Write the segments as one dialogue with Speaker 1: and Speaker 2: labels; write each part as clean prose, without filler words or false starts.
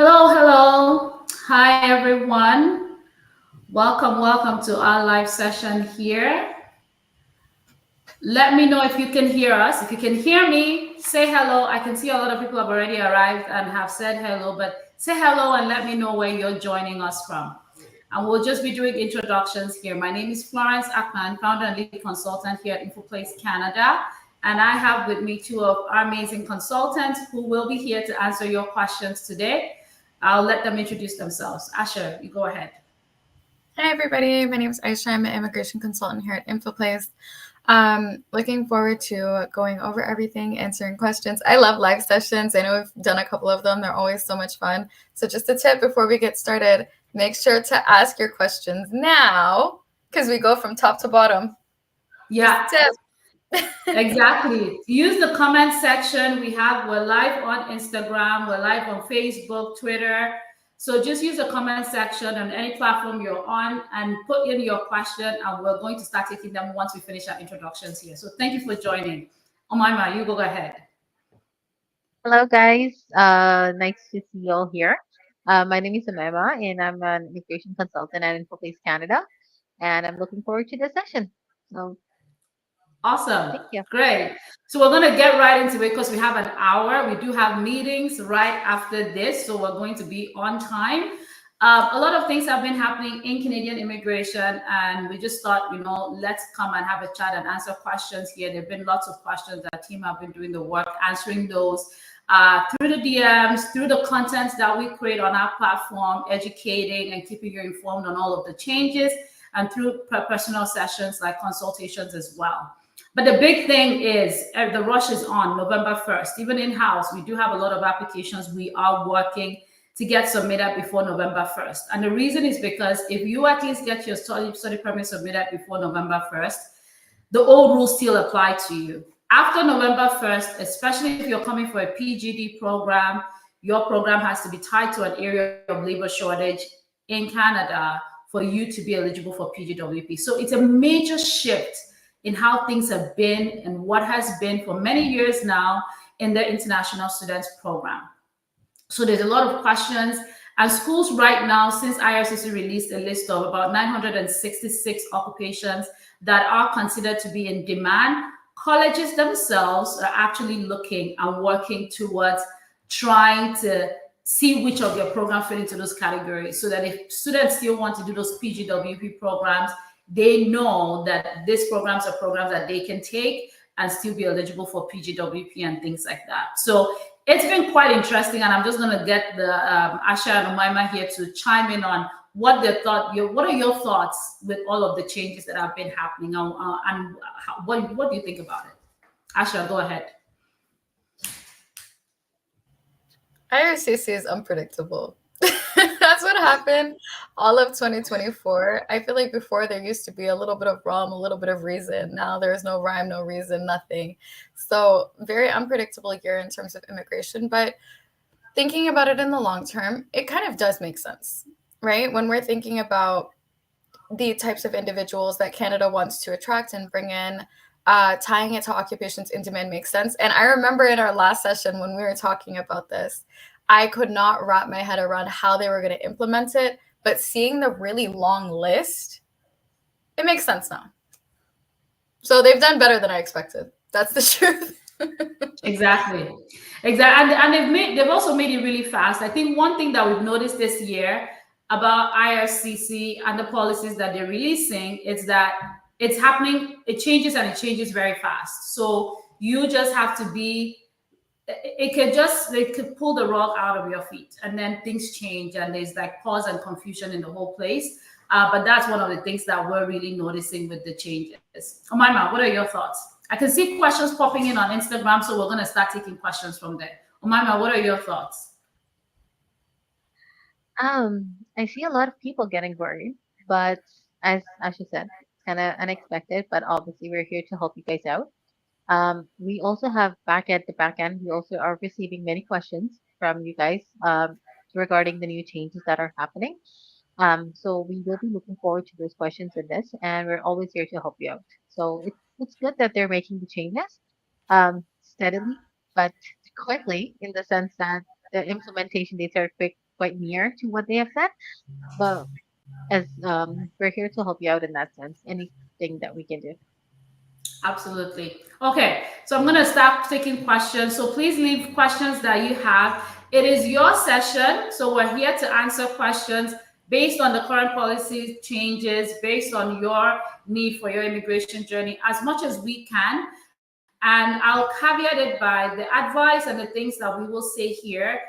Speaker 1: Hello, hello. Hi, everyone. Welcome to our live session here. Let me know if you can hear us. If you can hear me, say hello. I can see a lot of people have already arrived and have said hello, but say hello and let me know where you're joining us from. And we'll just be doing introductions here. My name is Florence Akman, founder and lead consultant here at Infoplace Canada. And I have with me two of our amazing consultants who will be here to answer your questions today. I'll let them introduce themselves. Asher, you go ahead.
Speaker 2: Hi, everybody. My name is Aisha. I'm an immigration consultant here at Infoplace. Looking forward to going over everything, answering questions. I love live sessions. I know we've done a couple of them. They're always so much fun. So just a tip before we get started, make sure to ask your questions now because we go from top to bottom.
Speaker 1: Yeah.
Speaker 2: Just a tip.
Speaker 1: Exactly. Use the comment section. We're live on Instagram, we're live on Facebook, Twitter. So just use the comment section on any platform you're on and put in your question, and we're going to start taking them once we finish our introductions here. So thank you for joining. Omaima, you go ahead.
Speaker 3: Hello, guys. Nice to see you all here. My name is Amema, and I'm an immigration consultant at Infoplace Canada, and I'm looking forward to this session. So,
Speaker 1: Awesome.
Speaker 3: thank you.
Speaker 1: Great. So we're going to get right into it because we have an hour. We do have meetings right after this. So we're going to be on time. A lot of things have been happening in Canadian immigration, and we just thought, let's come and have a chat and answer questions here. There have been lots of questions. Our team have been doing the work, answering those through the DMs, through the content that we create on our platform, educating and keeping you informed on all of the changes, and through personal sessions like consultations as well. But the big thing is the rush is on November 1st. Even in-house, we do have a lot of applications we are working to get submitted before November 1st. And the reason is because if you at least get your study permit submitted before November 1st, the old rules still apply to you. After November 1st, especially if you're coming for a PGD program, your program has to be tied to an area of labor shortage in Canada for you to be eligible for PGWP. So it's a major shift in how things have been and what has been for many years now in the international students program. So there's a lot of questions, and schools right now, since IRCC released a list of about 966 occupations that are considered to be in demand, colleges themselves are actually looking and working towards trying to see which of their programs fit into those categories, so that if students still want to do those PGWP programs, they know that these programs are programs that they can take and still be eligible for PGWP and things like that. So it's been quite interesting, and I'm just going to get the Asha and Umaima here to chime in on what they thought. What are your thoughts with all of the changes that have been happening, and what do you think about it? Asha, go ahead.
Speaker 2: IRCC is unpredictable. That's what happened all of 2024. I feel like before there used to be a little bit of rhyme, a little bit of reason. Now there's no rhyme, no reason, nothing. So very unpredictable year in terms of immigration. But thinking about it in the long term, it kind of does make sense, right? When we're thinking about the types of individuals that Canada wants to attract and bring in, tying it to occupations in demand makes sense. And I remember in our last session when we were talking about this, I could not wrap my head around how they were going to implement it. But seeing the really long list, it makes sense now. So they've done better than I expected. That's the truth.
Speaker 1: Exactly. And they've also made it really fast. I think one thing that we've noticed this year about IRCC and the policies that they're releasing is that it's happening, it changes, and it changes very fast. So you just have to be, they could pull the rug out of your feet, and then things change, and there's like pause and confusion in the whole place. But that's one of the things that we're really noticing with the changes. Omaima, what are your thoughts? I can see questions popping in on Instagram, so we're going to start taking questions from there. Omaima, what are your thoughts?
Speaker 3: I see a lot of people getting worried, but as you said, kind of unexpected. But obviously, we're here to help you guys out. We also have back at the back end. We also are receiving many questions from you guys regarding the new changes that are happening. So we will be looking forward to those questions in this, and we're always here to help you out. So it's good that they're making the changes steadily, but quickly in the sense that the implementation dates are quick, quite near to what they have said. But as we're here to help you out in that sense, anything that we can do.
Speaker 1: Absolutely. Okay, so I'm going to start taking questions. So please leave questions that you have. It is your session, so we're here to answer questions based on the current policy changes, based on your need for your immigration journey, as much as we can. And I'll caveat it by the advice and the things that we will say here.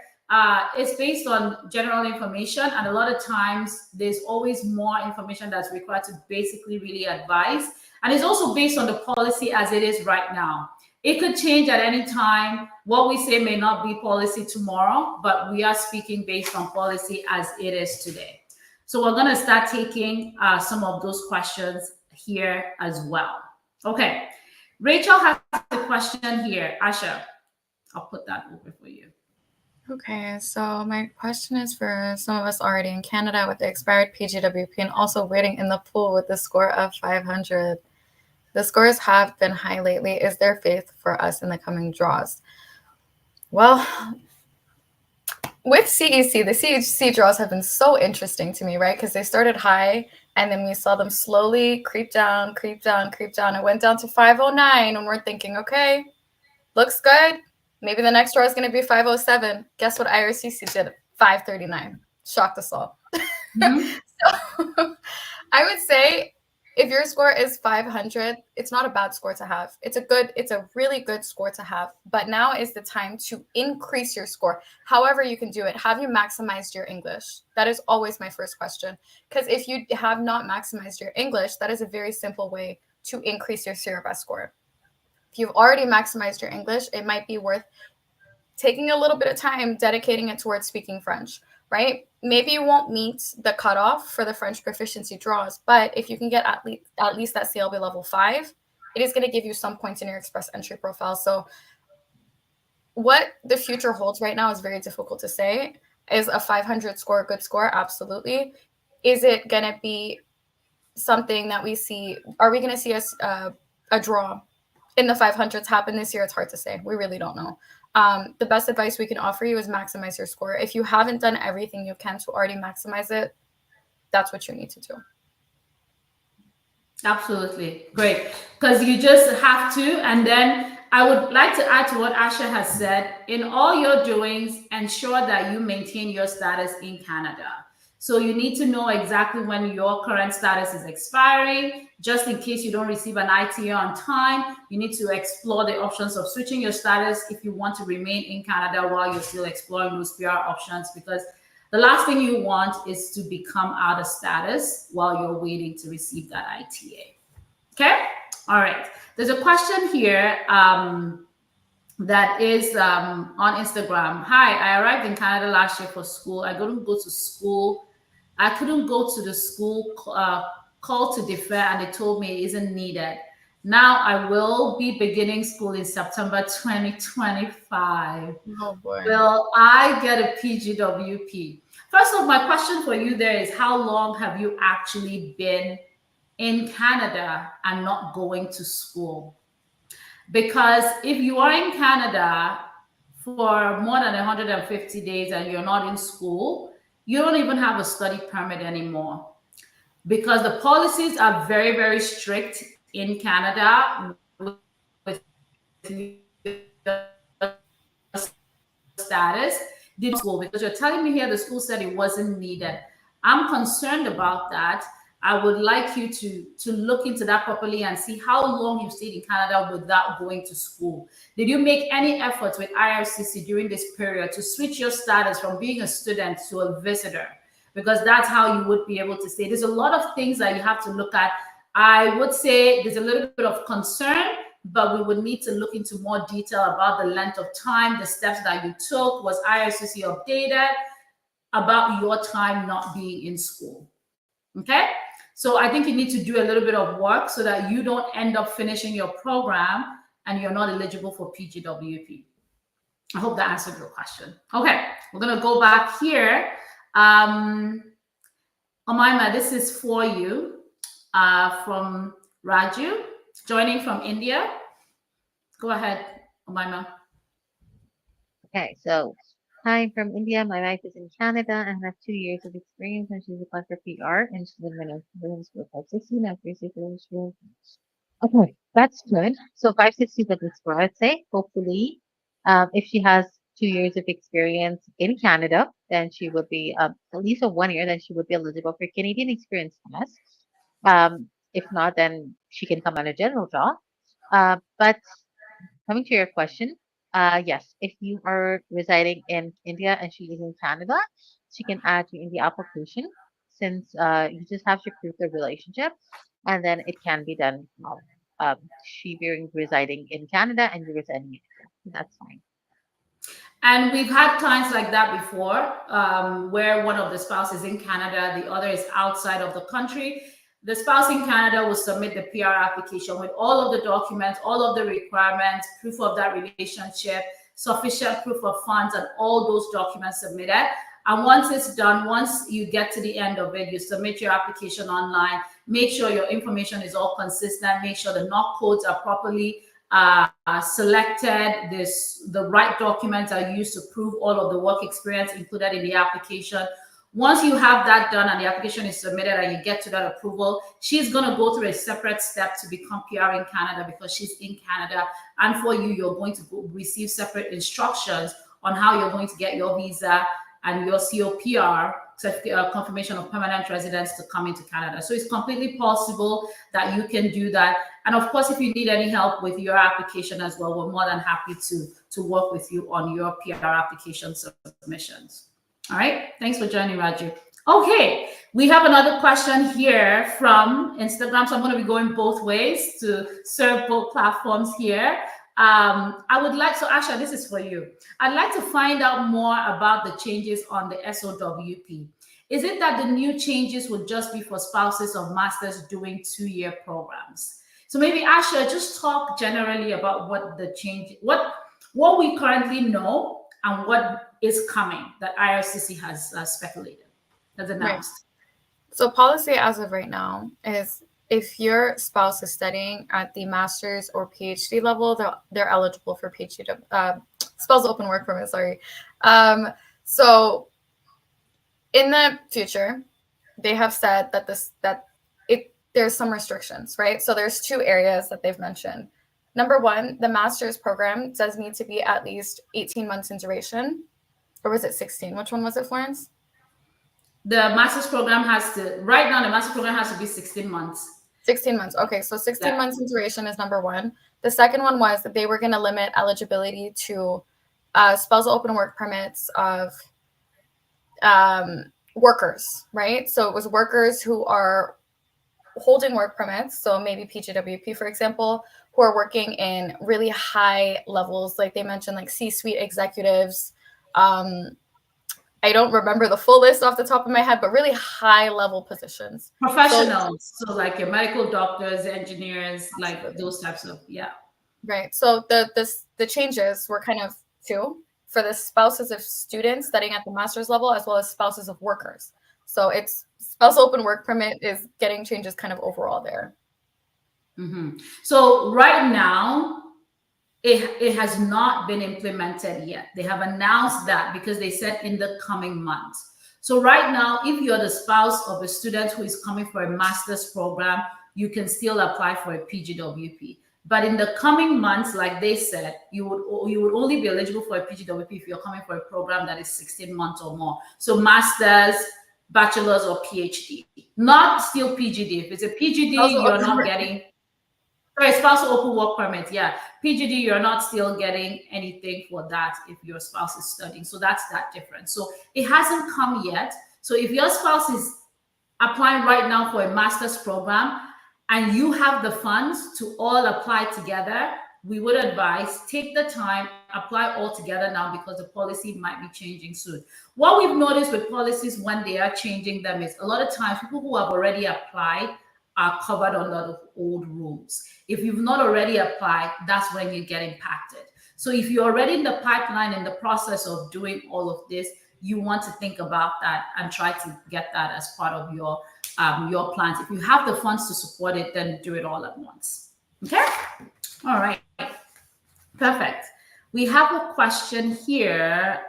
Speaker 1: It's based on general information, and a lot of times there's always more information that's required to basically really advise. And it's also based on the policy as it is right now. It could change at any time. What we say may not be policy tomorrow, but we are speaking based on policy as it is today. So we're going to start taking some of those questions here as well. Okay. Rachel has a question here. Asha, I'll put that over for you.
Speaker 2: Okay, so my question is for some of us already in Canada with the expired PGWP and also waiting in the pool with the score of 500. The scores have been high lately. Is there faith for us in the coming draws? Well, with CEC, the CHC draws have been so interesting to me, right? Because they started high and then we saw them slowly creep down, creep down, creep down. It went down to 509 and we're thinking, okay, looks good. Maybe the next draw is going to be 507. Guess what IRCC did? 539. Shocked us all. Mm-hmm. So I would say if your score is 500, it's not a bad score to have. It's a really good score to have. But now is the time to increase your score. However you can do it. Have you maximized your English? That is always my first question. Because if you have not maximized your English, that is a very simple way to increase your CRBS score. If you've already maximized your English, it might be worth taking a little bit of time dedicating it towards speaking French, right? Maybe you won't meet the cutoff for the French proficiency draws, but if you can get at least that CLB level 5, it is going to give you some points in your express entry profile. So what the future holds right now is very difficult to say. Is a 500 score a good score? Absolutely. Is it going to be something that we see? Are we going to see a draw in the 500s happen this year? It's hard to say. We really don't know. The best advice we can offer you is maximize your score. If you haven't done everything you can to already maximize it, that's what you need to do.
Speaker 1: Absolutely. Great. Because you just have to. And then I would like to add to what Asha has said. In all your doings, ensure that you maintain your status in Canada. So you need to know exactly when your current status is expiring, just in case you don't receive an ITR on time. You need to explore the options of switching your status if you want to remain in Canada while you're still exploring those PR options, because the last thing you want is to become out of status while you're waiting to receive that ITA. Okay? All right. There's a question here that is on Instagram. Hi, I arrived in Canada last year for school. I couldn't go to school. I couldn't go to the school call to defer, and they told me it isn't needed. Now I will be beginning school in September 2025.
Speaker 2: Oh boy.
Speaker 1: Will I get a PGWP? First off, my question for you there is, how long have you actually been in Canada and not going to school? Because if you are in Canada for more than 150 days and you're not in school, you don't even have a study permit anymore, because the policies are very, very strict in Canada with status. Did school, because you're telling me here the school said it wasn't needed. I'm concerned about that. I would like you to look into that properly and see how long you've stayed in Canada without going to school. Did you make any efforts with IRCC during this period to switch your status from being a student to a visitor? Because that's how you would be able to stay. There's a lot of things that you have to look at. I would say there's a little bit of concern, but we would need to look into more detail about the length of time, the steps that you took. Was IRCC updated about your time not being in school? Okay? So I think you need to do a little bit of work so that you don't end up finishing your program and you're not eligible for PGWP. I hope that answered your question. Okay, we're going to go back here. Omaima, this is for you from Raju, joining from India. Go ahead, Omaima.
Speaker 3: Okay, so Hi, I'm from India. My wife is in Canada and have 2 years of experience and she's applied for PR and she's in Minnesota for 560 now. Okay, that's good. So 560 is a good score, I'd say. Hopefully, if she has 2 years of experience in Canada, then she would be at least a 1 year, then she would be eligible for Canadian experience test. If not, then she can come on a general job. But coming to your question, yes, if you are residing in India and she is in Canada, she can add you in the application since you just have to prove the relationship and then it can be done. She being residing in Canada and you residing in India. That's fine.
Speaker 1: And we've had clients like that before, where one of the spouses in Canada, the other is outside of the country. The spouse in Canada will submit the PR application with all of the documents, all of the requirements, proof of that relationship, sufficient proof of funds, and all those documents submitted. And once it's done, once you get to the end of it, you submit your application online, make sure your information is all consistent, make sure the NOC codes are properly selected, the right documents are used to prove all of the work experience included in the application. Once you have that done and the application is submitted and you get to that approval, she's going to go through a separate step to become PR in Canada because she's in Canada. And for you, you're going to receive separate instructions on how you're going to get your visa and your COPR, confirmation of permanent residence, to come into Canada. So it's completely possible that you can do that. And of course, if you need any help with your application as well, we're more than happy to work with you on your PR application submissions. All right. Thanks for joining, Raju. Okay. We have another question here from Instagram. So I'm going to be going both ways to serve both platforms here. I would like, so Asha, this is for you. I'd like to find out more about the changes on the SOWP. Is it that the new changes would just be for spouses of masters doing 2-year programs? So maybe Asha, just talk generally about what the change, what we currently know and what is coming that IRCC has speculated, has announced.
Speaker 2: Right. So policy as of right now is if your spouse is studying at the master's or PhD level, they're eligible for PhD, spousal open work permit, sorry. So in the future, they have said that there's some restrictions, right? So there's 2 areas that they've mentioned. Number 1, the master's program does need to be at least 18 months in duration. Or was it 16? Which one was it, Florence?
Speaker 1: The master's program right now, the master's program has to be 16 months.
Speaker 2: 16 months. Okay, so 16 months in duration is number 1. The second one was that they were going to limit eligibility to spousal open work permits of workers, right? So it was workers who are holding work permits, so maybe PGWP, for example, who are working in really high levels, like they mentioned, like C-suite executives. I don't remember the full list off the top of my head, but really high level positions.
Speaker 1: Professionals, so like your medical doctors, engineers, like those types of, yeah.
Speaker 2: Right. So the changes were kind of 2 for the spouses of students studying at the master's level, as well as spouses of workers. So it's spousal open work permit is getting changes kind of overall there.
Speaker 1: Mm-hmm. So right now, it has not been implemented yet. They have announced that because they said in the coming months. So right now, if you're the spouse of a student who is coming for a master's program, you can still apply for a PGWP. But in the coming months, like they said, you would only be eligible for a PGWP if you're coming for a program that is 16 months or more. So masters, bachelor's, or PhD, not still PGD. If it's a PGD, you're not getting. Sorry, spousal open work permit. Yeah, PGD, you're not still getting anything for that if your spouse is studying. So that's that difference. So it hasn't come yet. So if your spouse is applying right now for a master's program and you have the funds to all apply together, we would advise take the time, apply all together now because the policy might be changing soon. What we've noticed with policies when they are changing them is a lot of times people who have already applied are covered under the old rules. If you've not already applied, that's when you get impacted. So if you're already in the pipeline, in the process of doing all of this, you want to think about that and try to get that as part of your plans. If you have the funds to support it, then do it all at once. Okay? All right. Perfect. We have a question here.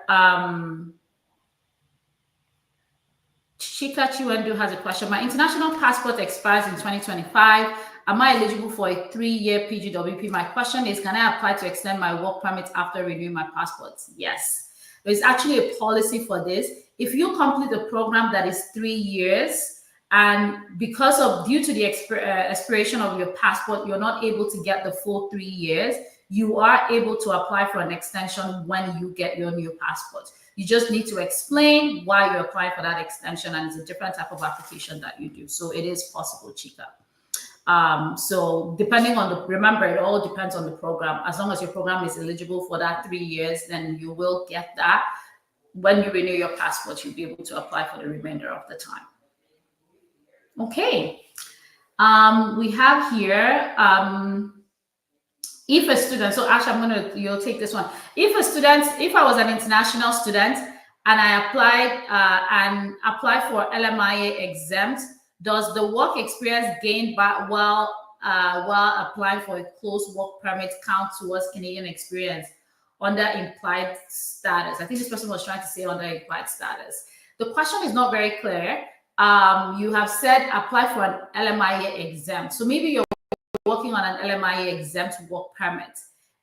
Speaker 1: Chika Chiwendu has a question. My international passport expires in 2025. Am I eligible for a 3-year PGWP? My question is, can I apply to extend my work permit after renewing my passport? Yes. There's actually a policy for this. If you complete a program that is 3 years, and because of due to the expiration of your passport, you're not able to get the full 3 years, you are able to apply for an extension when you get your new passport. You just need to explain why you're applying for that extension, and it's a different type of application that you do. So it is possible, Chika. So depending on remember, it all depends on the program. As long as your program is eligible for that 3 years, then you will get that. When you renew your passport, you'll be able to apply for the remainder of the time. Okay. We have here, if a student, so Ash, you'll take this one. If I was an international student and I applied for LMIA exempt, does the work experience gained while applying for a closed work permit count towards Canadian experience under implied status? I think this person was trying to say under implied status. The question is not very clear. You have said apply for an LMIA exempt. So maybe you're working on an LMIA exempt work permit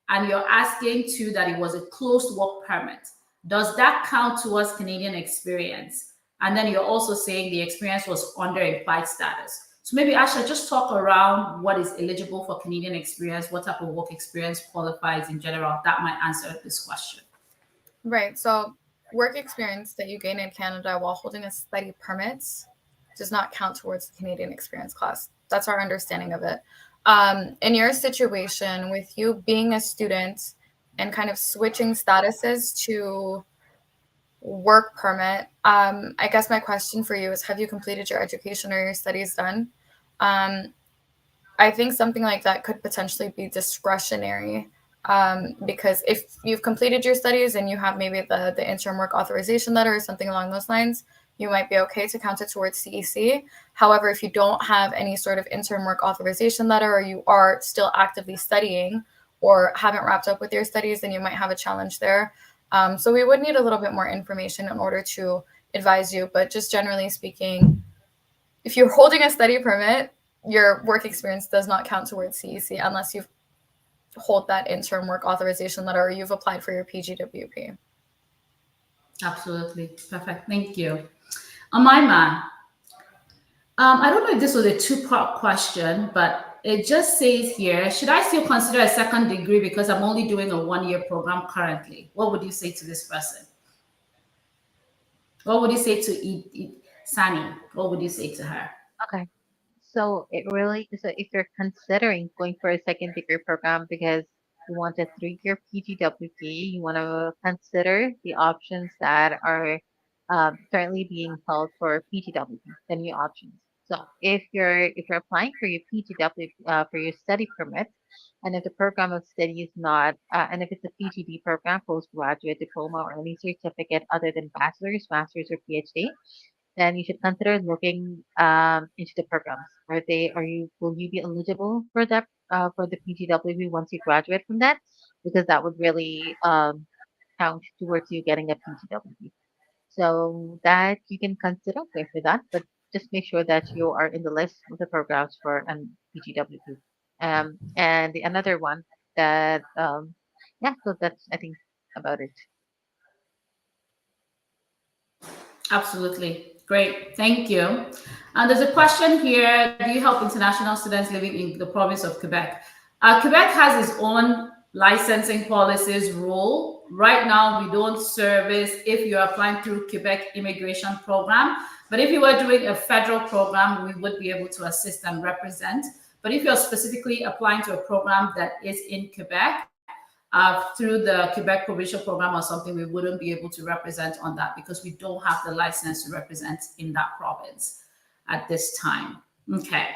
Speaker 1: and you're asking too that it was a closed work permit. Does that count towards Canadian experience? And then you're also saying the experience was under implied status. So maybe Asha, just talk around what is eligible for Canadian experience, what type of work experience qualifies in general. That might answer this question.
Speaker 2: Right. So work experience that you gain in Canada while holding a study permit does not count towards the Canadian experience class. That's our understanding of it. In your situation, with you being a student and kind of switching statuses to work permit, I guess my question for you is, have you completed your education or your studies done? I think something like that could potentially be discretionary, because if you've completed your studies and you have maybe the interim work authorization letter or something along those lines, you might be okay to count it towards CEC. However, if you don't have any sort of interim work authorization letter, or you are still actively studying or haven't wrapped up with your studies, then you might have a challenge there. So we would need a little bit more information in order to advise you. But just generally speaking, if you're holding a study permit, your work experience does not count towards CEC unless you hold that interim work authorization letter or you've applied for your PGWP.
Speaker 1: Absolutely. Perfect. Thank you. Amaima, I don't know if this was a two-part question, but it just says here, should I still consider a second degree because I'm only doing a 1-year program currently? What would you say to this person? What would you say to Sani? What would you say to her?
Speaker 3: Okay. So if you're considering going for a second degree program because you want a 3-year PGWP, you want to consider the options that are currently being held for PGWP, the new options. So if you're applying for your PGW for your study permit, and if the program of study is not, and if it's a PGD program, postgraduate diploma, or any certificate other than bachelor's, master's, or PhD, then you should consider looking into the programs. Will you be eligible for that for the PGWP once you graduate from that? Because that would really count towards you getting a PGWP. So that you can consider going for that, but just make sure that you are in the list of the programs for an PGWP. And the another one that yeah, so that's I think about it.
Speaker 1: Absolutely. Great. Thank you. And there's a question here. Do you help international students living in the province of Quebec? Quebec has its own licensing policies rule. Right now, we don't service if you're applying through Quebec immigration program. But if you were doing a federal program, we would be able to assist and represent. But if you're specifically applying to a program that is in Quebec, through the Quebec provincial program or something, we wouldn't be able to represent on that because we don't have the license to represent in that province at this time. Okay.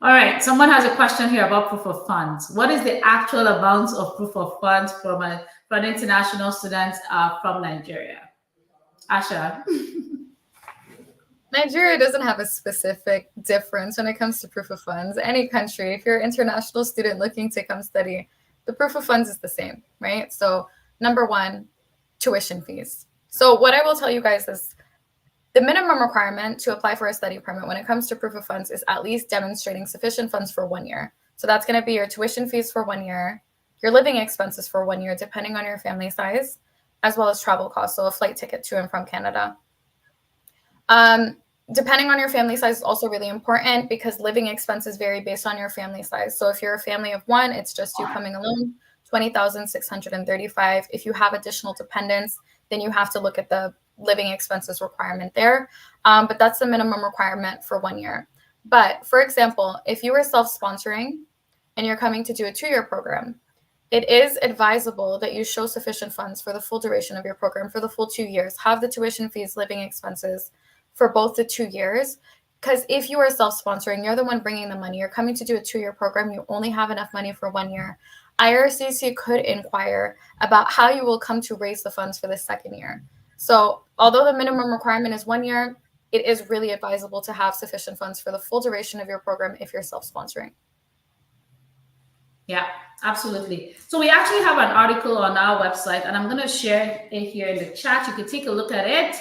Speaker 1: All right. Someone has a question here about proof of funds. What is the actual amount of proof of funds for an international student from Nigeria? Asha.
Speaker 2: Nigeria doesn't have a specific difference when it comes to proof of funds. Any country, if you're an international student looking to come study, The proof of funds is the same, right? So number one, tuition fees. So what I will tell you guys is the minimum requirement to apply for a study permit when it comes to proof of funds is at least demonstrating sufficient funds for 1 year. So that's going to be your tuition fees for 1 year, your living expenses for 1 year, depending on your family size, as well as travel costs, so a flight ticket to and from Canada. Depending on your family size is also really important because living expenses vary based on your family size. So if you're a family of one, it's just you coming alone, 20,635. If you have additional dependents, then you have to look at the living expenses requirement there. But that's the minimum requirement for 1 year. But for example, if you are self-sponsoring and you're coming to do a 2-year program, it is advisable that you show sufficient funds for the full duration of your program, for the full 2 years, have the tuition fees, living expenses for both the 2 years. Because if you are self-sponsoring, you're the one bringing the money, you're coming to do a 2-year program, you only have enough money for 1 year. IRCC could inquire about how you will come to raise the funds for the 2nd year. So although the minimum requirement is 1 year, it is really advisable to have sufficient funds for the full duration of your program if you're self-sponsoring.
Speaker 1: Yeah, absolutely. So we actually have an article on our website, and I'm going to share it here in the chat. You can take a look at it.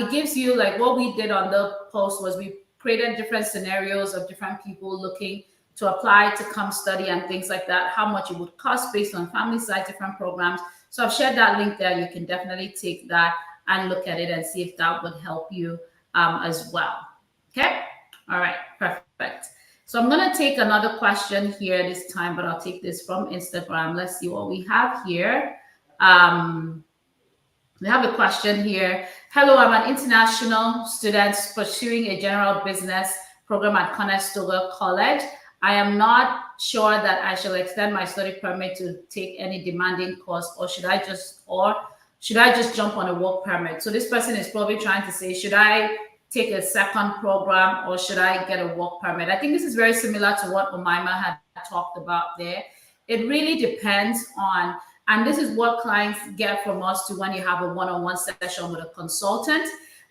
Speaker 1: It gives you, like, what we did on the post was we created different scenarios of different people looking to apply to come study and things like that, how much it would cost based on family size, different programs. So I've shared that link there. You can definitely take that and look at it and see if that would help you as well. Okay. All right. Perfect. So I'm going to take another question here this time, but I'll take this from Instagram. Let's see what we have here. We have a question here. Hello, I'm an international student pursuing a general business program at Conestoga College. I am not sure that I shall extend my study permit to take any demanding course, or should I just jump on a work permit? So this person is probably trying to say, should I take a second program or should I get a work permit? I think this is very similar to what Umaima had talked about there. It really depends on, and this is what clients get from us too when you have a one-on-one session with a consultant,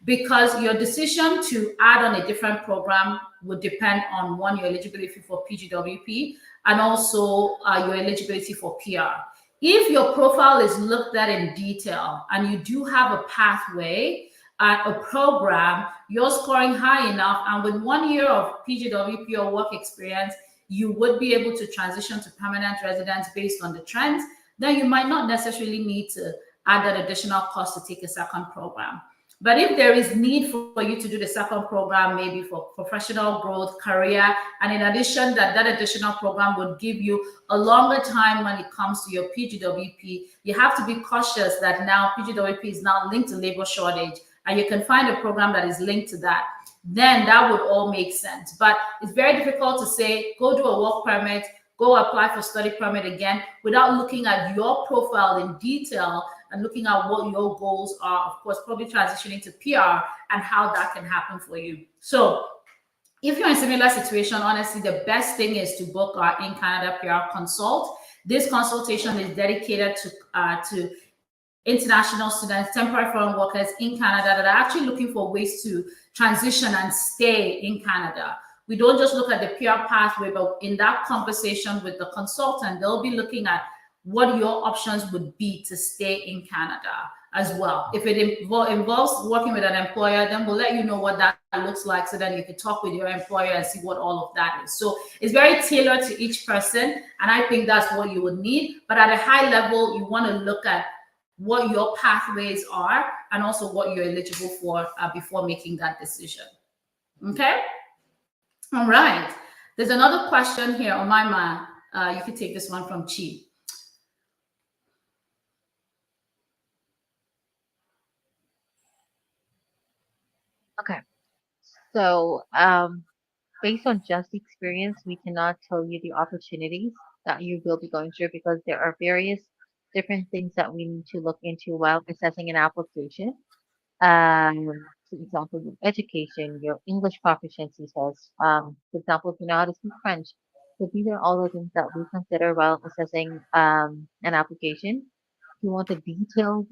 Speaker 1: because your decision to add on a different program would depend on, one, your eligibility for PGWP and also your eligibility for PR. If your profile is looked at in detail and you do have a pathway at a program, you're scoring high enough, and with 1 year of PGWP or work experience, you would be able to transition to permanent residence based on the trends, then you might not necessarily need to add that additional cost to take a second program. But if there is need for you to do the second program, maybe for professional growth, career, and in addition that additional program would give you a longer time when it comes to your PGWP, you have to be cautious that now PGWP is now linked to labor shortage, and you can find a program that is linked to that. Then that would all make sense. But it's very difficult to say, go do a work permit, go apply for study permit again without looking at your profile in detail and looking at what your goals are, of course, probably transitioning to PR and how that can happen for you. So if you're in a similar situation, honestly, the best thing is to book our In Canada PR consult. This consultation is dedicated to international students, temporary foreign workers in Canada that are actually looking for ways to transition and stay in Canada. We don't just look at the PR pathway, but in that conversation with the consultant, they'll be looking at what your options would be to stay in Canada as well. If it involves working with an employer, then we'll let you know what that looks like, so then you can talk with your employer and see what all of that is. So it's very tailored to each person, and I think that's what you would need. But at a high level, you want to look at what your pathways are and also what you're eligible for before making that decision. Okay? All right. There's another question here on my mind. You can take this one from Chi.
Speaker 3: Okay. So, based on just experience, we cannot tell you the opportunities that you will be going through because there are various different things that we need to look into while assessing an application. For example, your education, your English proficiency tests, for example, if you know how to speak French. So these are all the things that we consider while assessing an application. If you want a detailed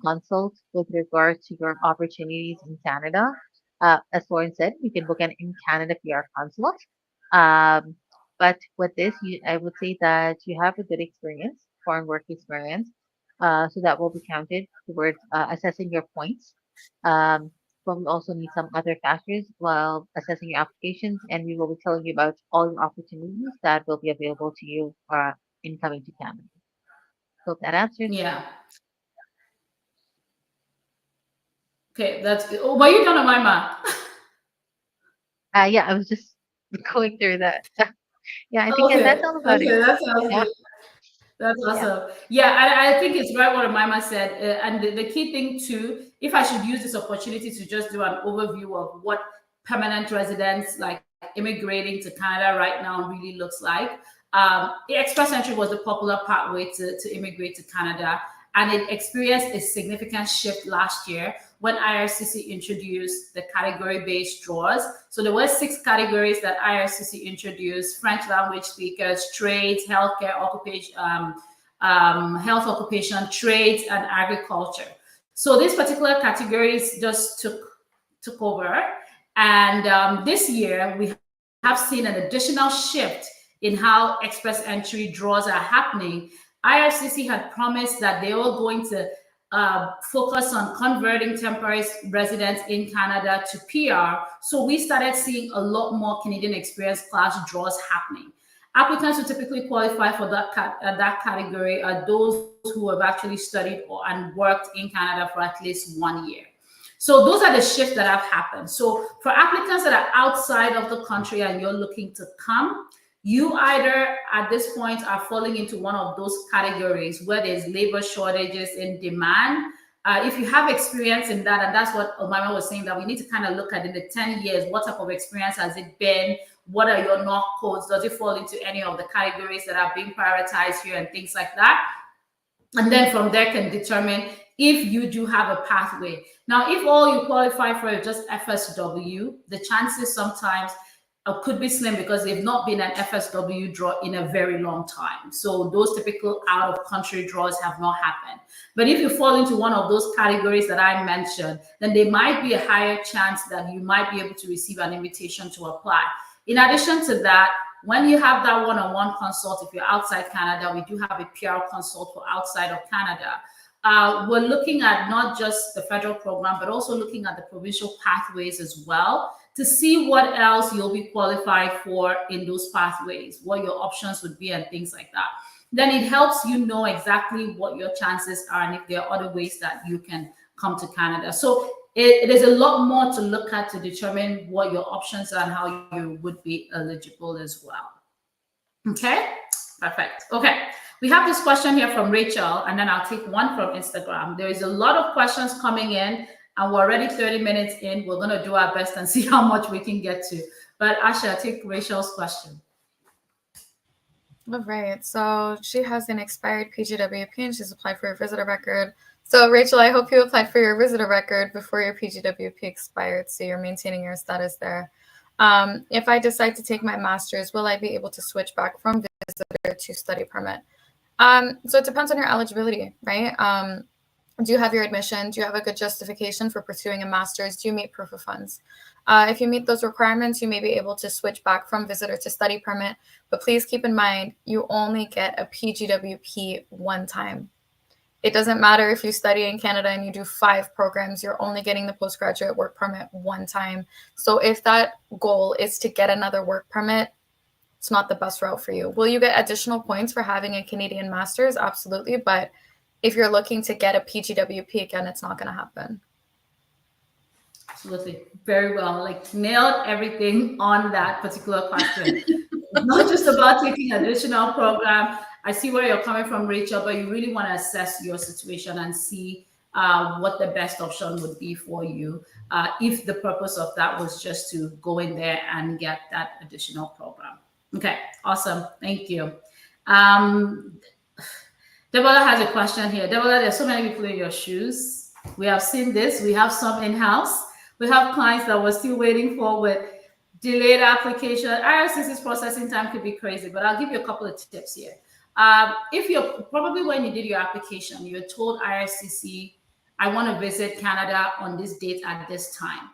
Speaker 3: consult with regards to your opportunities in Canada, as Lauren said, you can book an in Canada PR consult. Um, But with this, I would say that you have a good experience, foreign work experience, so that will be counted towards assessing your points. Um, but we also need some other factors while assessing your applications, and we will be telling you about all the opportunities that will be available to you in coming to Canada. Hope that answers.
Speaker 1: Yeah. Okay, that's good. Oh, were you done on my map?
Speaker 3: Yeah, I was just going through that. Yeah, I think that's
Speaker 1: Okay,
Speaker 3: all about it.
Speaker 1: okay, that sounds
Speaker 3: Yeah,
Speaker 1: good. That's
Speaker 3: yeah.
Speaker 1: awesome. Yeah, I think it's right what Mima said. And the key thing too, if I should use this opportunity to just do an overview of what permanent residents like immigrating to Canada right now really looks like. Express entry was the popular pathway to immigrate to Canada, and it experienced a significant shift last year when IRCC introduced the category-based draws. So there were 6 categories that IRCC introduced: French language speakers, trades, healthcare, occupation, health occupation, trades, and agriculture. So these particular categories just took over, and this year we have seen an additional shift in how express entry draws are happening. IRCC had promised that they were going to focus on converting temporary residents in Canada to PR. So we started seeing a lot more Canadian experience class draws happening. Applicants who typically qualify for that category are those who have actually studied and worked in Canada for at least 1 year. So those are the shifts that have happened. So for applicants that are outside of the country and you're looking to come, you either at this point are falling into one of those categories where there's labor shortages in demand. If you have experience in that, and that's what Omama was saying, that we need to kind of look at in the 10 years, what type of experience has it been? What are your knock codes? Does it fall into any of the categories that are being prioritized here and things like that? And then from there can determine if you do have a pathway. Now, if all you qualify for is just FSW, the chances sometimes could be slim because they've not been an FSW draw in a very long time. So those typical out of country draws have not happened. But if you fall into one of those categories that I mentioned, then there might be a higher chance that you might be able to receive an invitation to apply. In addition to that, when you have that one-on-one consult, if you're outside Canada, we do have a PR consult for outside of Canada. We're looking at not just the federal program, but also looking at the provincial pathways as well to see what else you'll be qualified for in those pathways, what your options would be and things like that. Then it helps you know exactly what your chances are and if there are other ways that you can come to Canada. So it is a lot more to look at to determine what your options are and how you would be eligible as well. Okay, perfect. Okay, we have this question here from Rachel, and then I'll take one from Instagram. There is a lot of questions coming in, and we're already 30 minutes in. We're going to do our best and see how much we can get to. But Asha, take Rachel's question.
Speaker 2: All right. So she has an expired PGWP and she's applied for her visitor record. So Rachel, I hope you applied for your visitor record before your PGWP expired, so you're maintaining your status there. If I decide to take my master's, will I be able to switch back from visitor to study permit? So it depends on your eligibility, right? Do you have your admission? Do you have a good justification for pursuing a master's? Do you meet proof of funds? If you meet those requirements, you may be able to switch back from visitor to study permit. But please keep in mind, you only get a PGWP one time. It doesn't matter if you study in Canada and you do 5 programs, you're only getting the postgraduate work permit one time. So if that goal is to get another work permit, it's not the best route for you. Will you get additional points for having a Canadian master's? Absolutely. But if you're looking to get a PGWP again, it's not going to happen.
Speaker 1: Absolutely. Very well. Like nailed everything on that particular question. Not just about taking additional program. I see where you're coming from, Rachel, but you really want to assess your situation and see what the best option would be for you if the purpose of that was just to go in there and get that additional program. Okay, awesome. Thank you. Debola has a question here. Debola, there's so many people in your shoes. We have seen this. We have some in-house. We have clients that we're still waiting for with delayed application. IRCC's processing time could be crazy, but I'll give you a couple of tips here. If you're probably when you did your application, you're told IRCC, I want to visit Canada on this date at this time.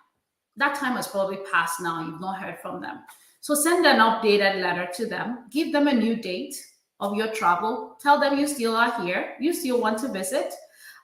Speaker 1: That time has probably passed now. You've not heard from them. So send an updated letter to them, give them a new date of your travel, tell them you still are here, you still want to visit,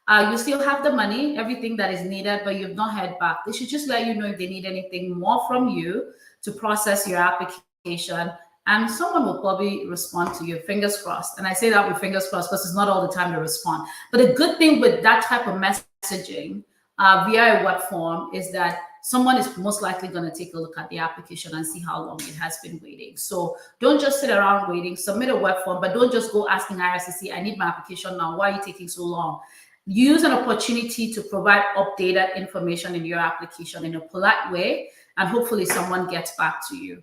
Speaker 1: you still have the money, everything that is needed, but you've not heard back. They should just let you know if they need anything more from you to process your application, and someone will probably respond to you. Fingers crossed. And I say that with fingers crossed because it's not all the time they respond. But the good thing with that type of messaging via a web form is that someone is most likely going to take a look at the application and see how long it has been waiting. So don't just sit around waiting. Submit a web form, but don't just go asking IRCC, I need my application now. Why are you taking so long? Use an opportunity to provide updated information in your application in a polite way, and hopefully someone gets back to you.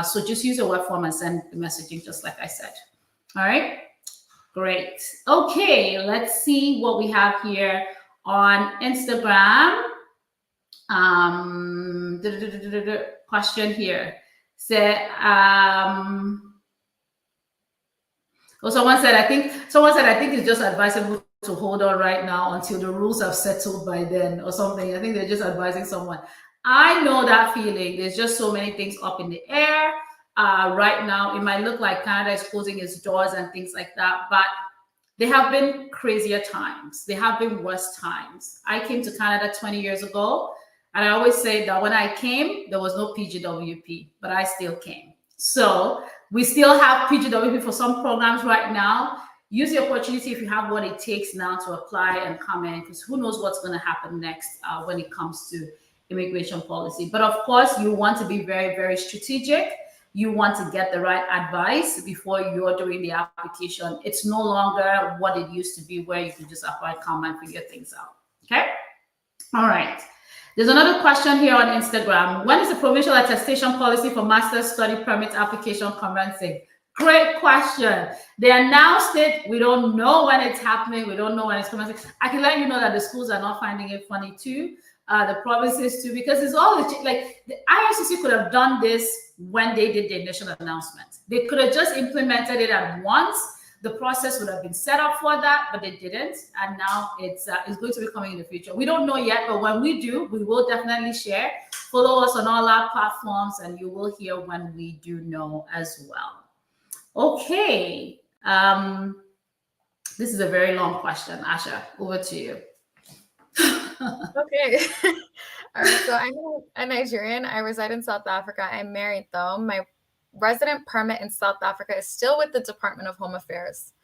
Speaker 1: So just use a web form and send the messaging just like I said. All right, great. Okay, let's see what we have here on Instagram. Question here. Someone said, I think it's just advisable to hold on right now until the rules have settled by then or something. I think they're just advising someone. I know that feeling. There's just so many things up in the air right now. It might look like Canada is closing its doors and things like that, but there have been crazier times. There have been worse times. I came to Canada 20 years ago, and I always say that when I came, there was no PGWP, but I still came. So we still have PGWP for some programs right now. Use the opportunity if you have what it takes now to apply and come in, because who knows what's going to happen next when it comes to immigration policy. But of course, you want to be very, very strategic. You want to get the right advice before you're doing the application. It's no longer what it used to be where you can just apply, come and figure things out. Okay? All right. There's another question here on Instagram. When is the provincial attestation policy for master's study permit application commencing? Great question. They announced it. We don't know when it's happening. We don't know when it's commencing. I can let you know that the schools are not finding it funny too. The provinces too, because it's all like the IRCC could have done this when they did the initial announcement. They could have just implemented it at once. The process would have been set up for that, but they didn't. And now it's going to be coming in the future. We don't know yet, but when we do, we will definitely share. Follow us on all our platforms, and you will hear when we do know as well. Okay. This is a very long question. Asha, over to you.
Speaker 2: Okay. All right. So I'm a Nigerian. I reside in South Africa. I'm married though. My resident permit in South Africa is still with the Department of Home Affairs.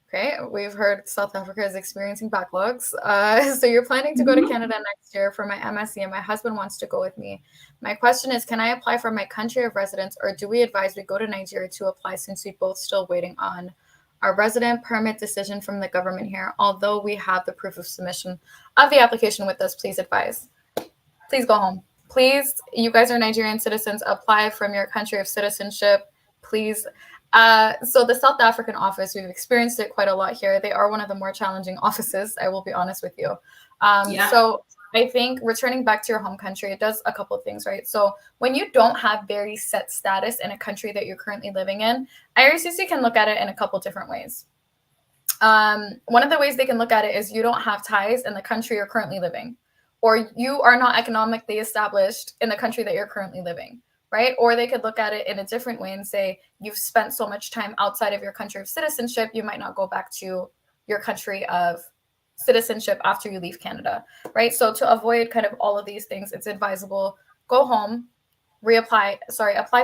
Speaker 2: Okay. We've heard South Africa is experiencing backlogs. So you're planning to go to Canada next year for my MSc, and my husband wants to go with me. My question is, can I apply for my country of residence, or do we advise we go to Nigeria to apply since we both still waiting on our resident permit decision from the government here? Although we have the proof of submission of the application with us, please advise. Please go home. Please, you guys are Nigerian citizens, apply from your country of citizenship, please. So the South African office, we've experienced it quite a lot here. They are one of the more challenging offices, I will be honest with you. So I think returning back to your home country, it does a couple of things, right? So when you don't have very set status in a country that you're currently living in, IRCC can look at it in a couple different ways. One of the ways they can look at it is you don't have ties in the country you're currently living, or you are not economically established in the country that you're currently living, right? Or they could look at it in a different way and say, you've spent so much time outside of your country of citizenship, you might not go back to your country of citizenship after you leave Canada, right? So to avoid kind of all of these things, it's advisable, go home, apply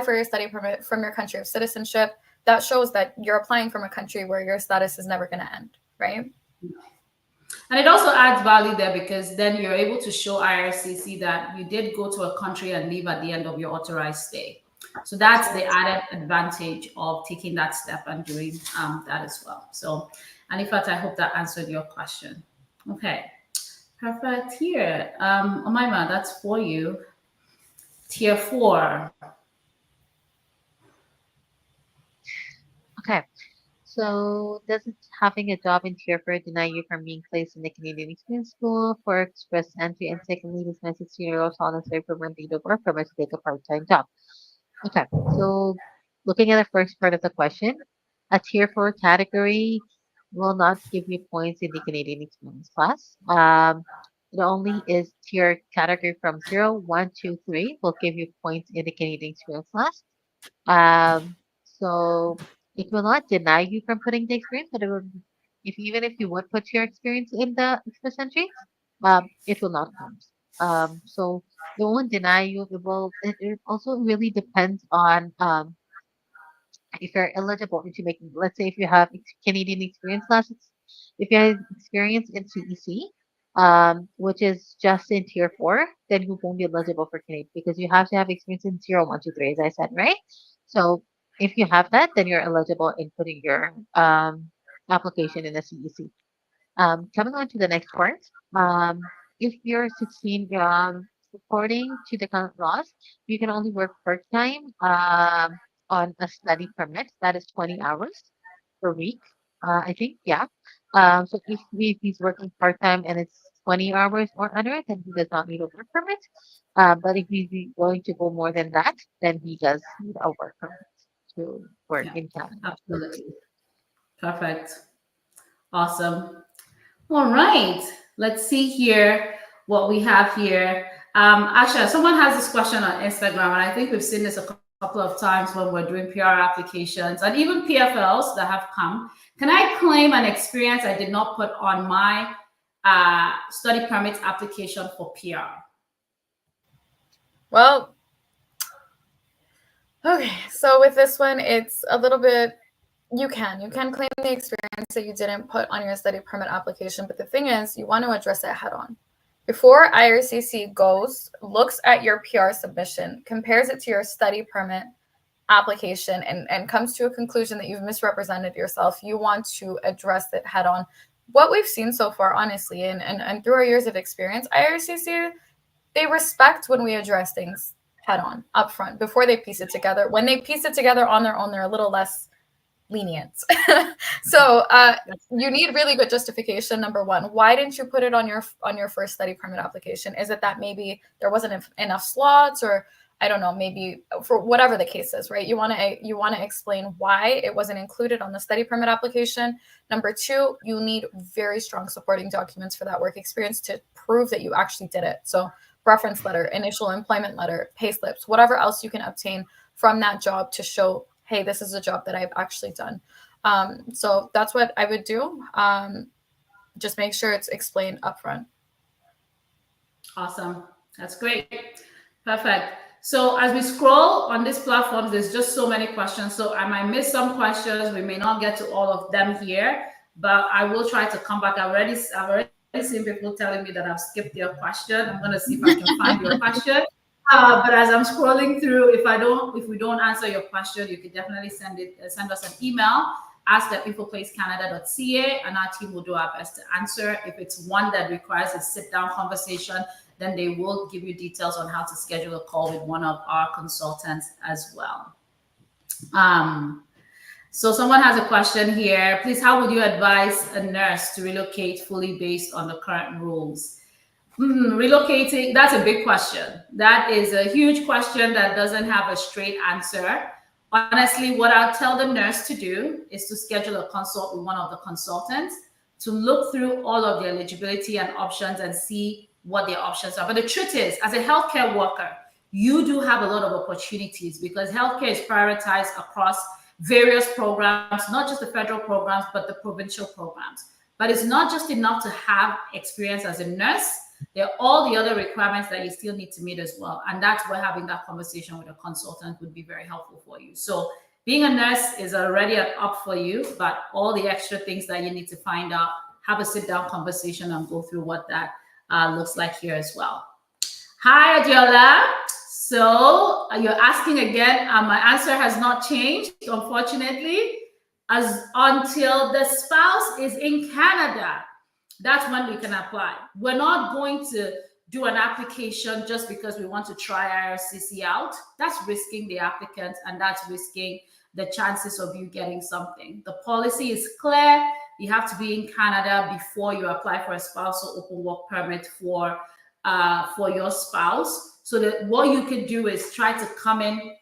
Speaker 2: for your study permit from your country of citizenship. That shows that you're applying from a country where your status is never going to end, right?
Speaker 1: And it also adds value there, because then you're able to show IRCC that you did go to a country and leave at the end of your authorized stay. So that's the added advantage of taking that step and doing that as well. So, and in fact, I hope that answered your question. Okay, perfect. Here, Omaima, that's for you. Tier 4.
Speaker 3: Okay. So, doesn't having a job in Tier 4 deny you from being placed in the Canadian Experience School for express entry? And secondly, does my 16-year-old son necessary for when they don't work for to take a part-time job? Okay. So, looking at the first part of the question, a Tier 4 category will not give you points in the Canadian Experience class. It only is tier category from 0, 1, 2, 3 will give you points in the Canadian Experience class. So it will not deny you from putting the experience, but it will, if even if you would put your experience in the express entry, it will not count. So it won't deny you. It also really depends on if you're eligible into making, let's say if you have Canadian experience classes, if you have experience in CEC, which is just in tier 4, then you won't be eligible for Canadian because you have to have experience in 0, 1, 2, 3, as I said, right? So if you have that, then you're eligible in putting your application in the CEC. Coming on to the next part, if you're 16, according to the current laws, you can only work part-time on a study permit. That is 20 hours per week, I think. Yeah. So if he's working part-time and it's 20 hours or under, then he does not need a work permit. But if he's going to go more than that, then he does need a work permit to work
Speaker 1: Yeah,
Speaker 3: in Canada.
Speaker 1: absolutely. Perfect. Awesome. All right. Let's see here what we have here. Asha, someone has this question on Instagram, and I think we've seen this a couple of times when we're doing PR applications and even PFLs that have come. Can I claim an experience I did not put on my study permit application for PR?
Speaker 2: Well, okay. So with this one, it's a little bit, you can claim the experience that you didn't put on your study permit application. But the thing is, you want to address it head on. Before IRCC looks at your PR submission, compares it to your study permit application, and comes to a conclusion that you've misrepresented yourself, you want to address it head on. What we've seen so far, honestly, and through our years of experience, IRCC, they respect when we address things head on, upfront, before they piece it together. When they piece it together on their own, they're a little less lenient. So you need really good justification. Number one, why didn't you put it on your first study permit application? Is it that maybe there wasn't enough slots, or I don't know, maybe for whatever the case is, right? You want to explain why it wasn't included on the study permit application. Number two, you need very strong supporting documents for that work experience to prove that you actually did it. So reference letter, initial employment letter, pay slips, whatever else you can obtain from that job to show, hey, this is a job that I've actually done. So that's what I would do. Just make sure it's explained upfront.
Speaker 1: Awesome. That's great. Perfect. So as we scroll on this platform, there's just so many questions. So I might miss some questions. We may not get to all of them here, but I will try to come back. I've already seen people telling me that I've skipped their question. I'm going to see if I can find your question. But as I'm scrolling through, if we don't answer your question, you can definitely send us an email, ask@infoplacecanada.ca, and our team will do our best to answer. If it's one that requires a sit-down conversation, then they will give you details on how to schedule a call with one of our consultants as well. So someone has a question here. Please, how would you advise a nurse to relocate fully based on the current rules? Relocating, that's a big question. That is a huge question that doesn't have a straight answer. Honestly, what I'll tell the nurse to do is to schedule a consult with one of the consultants to look through all of the eligibility and options and see what their options are. But the truth is, as a healthcare worker, you do have a lot of opportunities because healthcare is prioritized across various programs, not just the federal programs, but the provincial programs. But it's not just enough to have experience as a nurse. There are all the other requirements that you still need to meet as well. And that's where having that conversation with a consultant would be very helpful for you. So being a nurse is already an up for you, but all the extra things that you need to find out, have a sit-down conversation and go through what that looks like here as well. Hi, Adiola. So you're asking again, my answer has not changed, unfortunately, until the spouse is in Canada. That's when we can apply. We're not going to do an application just because we want to try IRCC out. That's risking the applicant and that's risking the chances of you getting something. The policy is clear. You have to be in Canada before you apply for a spousal open work permit for your spouse. So that what you can do is try to come in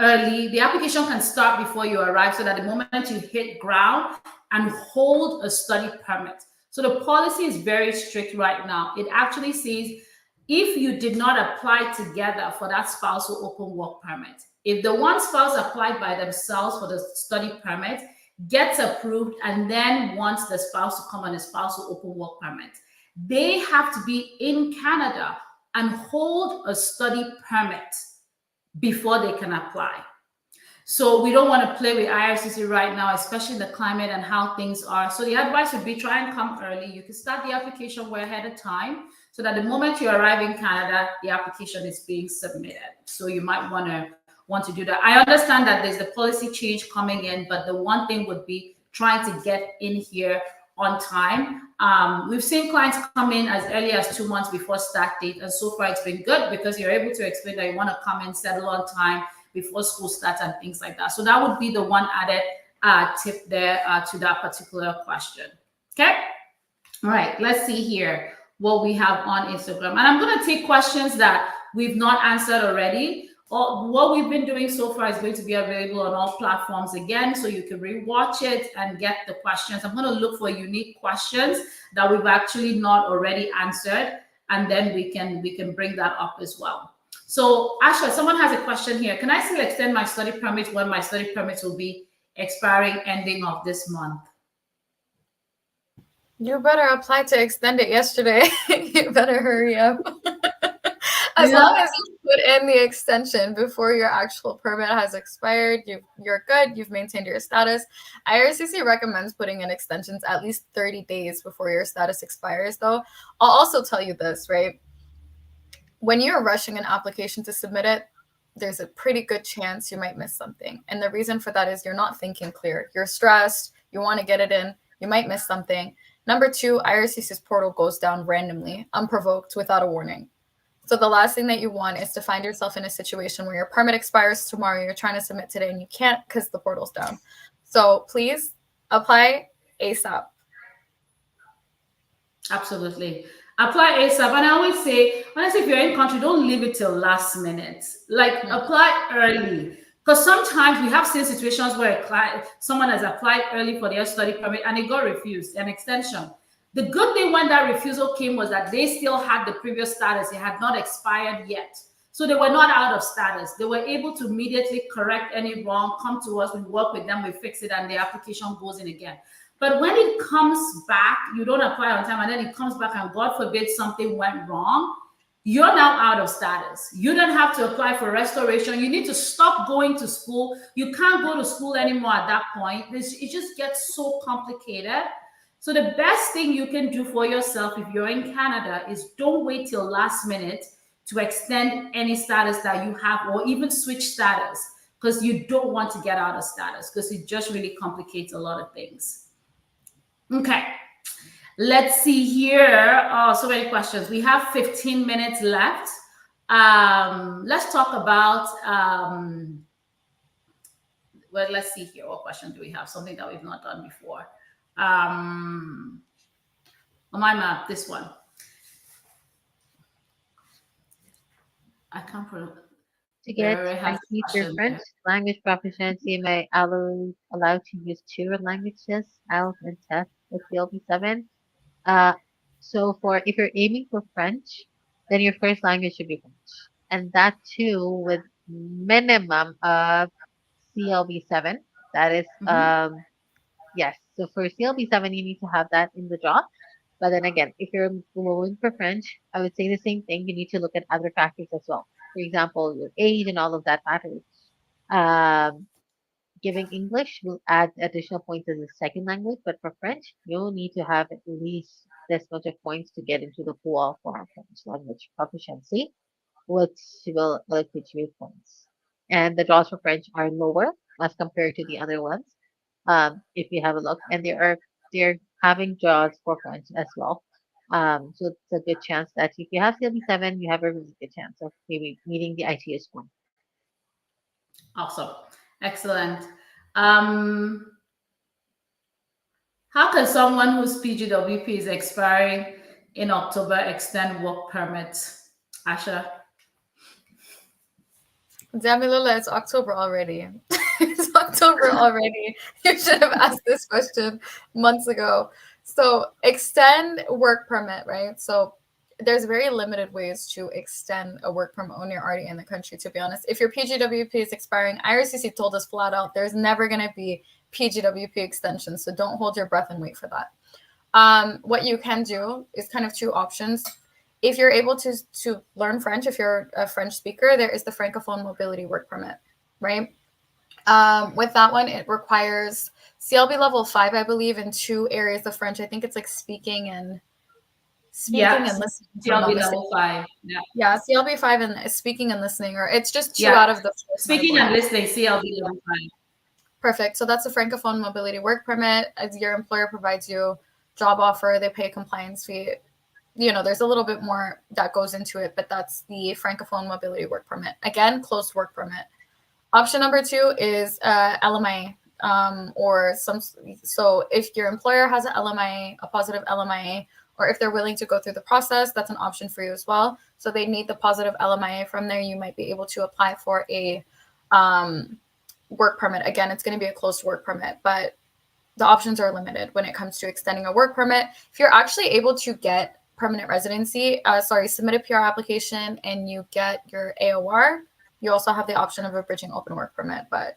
Speaker 1: early. The application can start before you arrive so that the moment you hit ground and hold a study permit. So the policy is very strict right now. It actually says if you did not apply together for that spousal open work permit, If the one spouse applied by themselves for the study permit gets approved and then wants the spouse to come on a spousal open work permit, they have to be in Canada and hold a study permit before they can apply. So we don't want to play with IRCC right now, especially the climate and how things are. So the advice would be try and come early. You can start the application way ahead of time so that the moment you arrive in Canada, the application is being submitted. So you might want to do that. I understand that there's the policy change coming in, but the one thing would be trying to get in here on time. We've seen clients come in as early as 2 months before start date, and so far it's been good because you're able to explain that you want to come in, settle on time before school starts and things like that. So that would be the one added tip there to that particular question. Okay. All right. Let's see here what we have on Instagram. And I'm going to take questions that we've not answered already. What we've been doing so far is going to be available on all platforms again, so you can rewatch it and get the questions. I'm going to look for unique questions that we've actually not already answered, and then we can bring that up as well. So Asha, someone has a question here. Can I still extend my study permit when my study permits will be expiring ending of this month?
Speaker 2: You better apply to extend it yesterday. You better hurry up. As long as you put in the extension before your actual permit has expired, you're good. You've maintained your status. IRCC recommends putting in extensions at least 30 days before your status expires, though. I'll also tell you this, right? When you're rushing an application to submit it, there's a pretty good chance you might miss something. And the reason for that is you're not thinking clear. You're stressed. You want to get it in. You might miss something. Number two, IRCC's portal goes down randomly, unprovoked, without a warning. So the last thing that you want is to find yourself in a situation where your permit expires tomorrow, you're trying to submit today, and you can't because the portal's down. So please apply ASAP.
Speaker 1: Absolutely. Apply ASAP. And I always say, when I say if you're in country, don't leave it till last minute. Like apply early. Because sometimes we have seen situations where someone has applied early for their study permit and it got refused, an extension. The good thing when that refusal came was that they still had the previous status. It had not expired yet. So they were not out of status. They were able to immediately correct any wrong, come to us, we work with them, we fix it, and the application goes in again. But when it comes back, you don't apply on time, and then it comes back, and God forbid something went wrong, you're now out of status. You don't have to apply for restoration. You need to stop going to school. You can't go to school anymore at that point. It just gets so complicated. So the best thing you can do for yourself if you're in Canada is don't wait till last minute to extend any status that you have or even switch status, because you don't want to get out of status, because it just really complicates a lot of things. Okay, let's see here. Oh, so many questions. We have 15 minutes left. Let's talk about, well, let's see here. What question do we have? Something that we've not done before. On my map, this one. I can't put it.
Speaker 3: To get teacher French language proficiency, am I allowed to use 2 languages, IELTS and TEST with CLB7? So if you're aiming for French, then your first language should be French, and that too with minimum of CLB7. That is yes. So for CLB7, you need to have that in the draw. But then again, if you're going for French, I would say the same thing. You need to look at other factors as well. For example, your age and all of that matters. Giving English will add additional points as a second language, but for French, you'll need to have at least this much of points to get into the pool for French language proficiency, which will allocate you points. And the draws for French are lower as compared to the other ones. If you have a look, and they're having draws for French as well. So it's a good chance that if you have CLB7, you have a really good chance of maybe meeting the ITS one.
Speaker 1: Awesome. Excellent. How can someone whose PGWP is expiring in October extend work permits? Asha?
Speaker 2: Damilula, it's October already. It's October already. You should have asked this question months ago. So extend work permit, right? So there's very limited ways to extend a work permit when you're already in the country, to be honest. If your PGWP is expiring, IRCC told us flat out, there's never going to be PGWP extension. So don't hold your breath and wait for that. What you can do is kind of two options. If you're able to learn French, if you're a French speaker, there is the Francophone Mobility Work Permit, right? With that one, it requires CLB level 5, I believe, in 2 areas of French. I think it's like speaking and listening.
Speaker 1: CLB level 5.
Speaker 2: Yeah, CLB 5 and speaking and listening, or it's just 2 out of the
Speaker 1: speaking and listening, CLB level 5.
Speaker 2: Perfect. So that's a Francophone Mobility Work Permit. As your employer provides you job offer, they pay a compliance fee. There's a little bit more that goes into it, but that's the Francophone Mobility Work Permit. Again, closed work permit. Option number 2 is LMIA, so if your employer has an LMIA, a positive LMIA, or if they're willing to go through the process, that's an option for you as well. So they need the positive LMIA from there. You might be able to apply for a work permit. Again, it's going to be a closed work permit, but the options are limited when it comes to extending a work permit. If you're actually able to get permanent residency, submit a PR application and you get your AOR, you also have the option of a bridging open work permit, but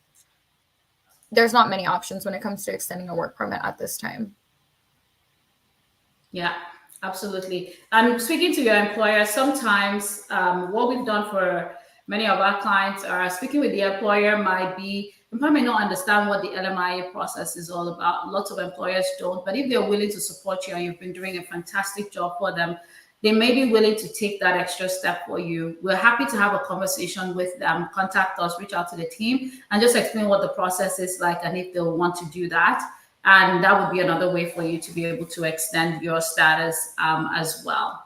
Speaker 2: there's not many options when it comes to extending a work permit at this time.
Speaker 1: Yeah, absolutely. And speaking to your employer, sometimes what we've done for many of our clients are speaking with the employer employer may not understand what the LMIA process is all about. Lots of employers don't, but if they're willing to support you and you've been doing a fantastic job for them, they may be willing to take that extra step for you. We're happy to have a conversation with them. Contact us, reach out to the team, and just explain what the process is like and if they'll want to do that. And that would be another way for you to be able to extend your status as well.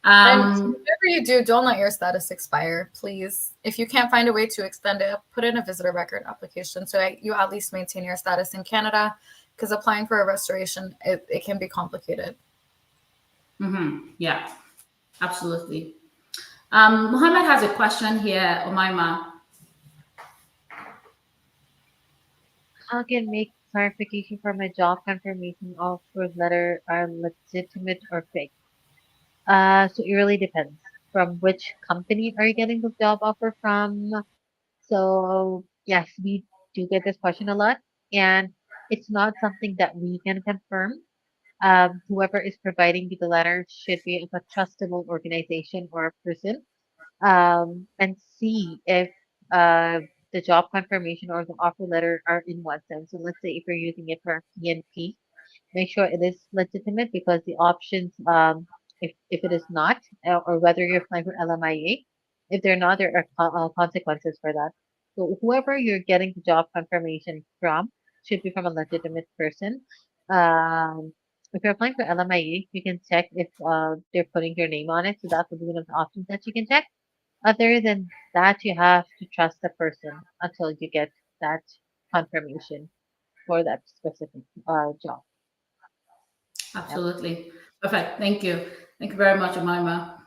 Speaker 2: And whatever you do, don't let your status expire, please. If you can't find a way to extend it, put in a visitor record application so you at least maintain your status in Canada, because applying for a restoration, it can be complicated.
Speaker 1: Yeah, absolutely. Mohammed has a question here, Umaima.
Speaker 3: How can make clarification for my job confirmation offer letter are legitimate or fake? So it really depends from which company are you getting the job offer from. So yes, we do get this question a lot, and it's not something that we can confirm. Whoever is providing you the letter should be of a trustable organization or a person, and see if the job confirmation or the offer letter are in what sense. So let's say if you're using it for PNP, make sure it is legitimate, because the options, if it is not, or whether you're applying for LMIA, if they're not, there are consequences for that. So whoever you're getting the job confirmation from should be from a legitimate person. Um, if you're applying for LMIA, you can check if they're putting your name on it. So that would be one of the options that you can check. Other than that, you have to trust the person until you get that confirmation for that specific job.
Speaker 1: Absolutely. Perfect. Thank you. Thank you very much, Umaima.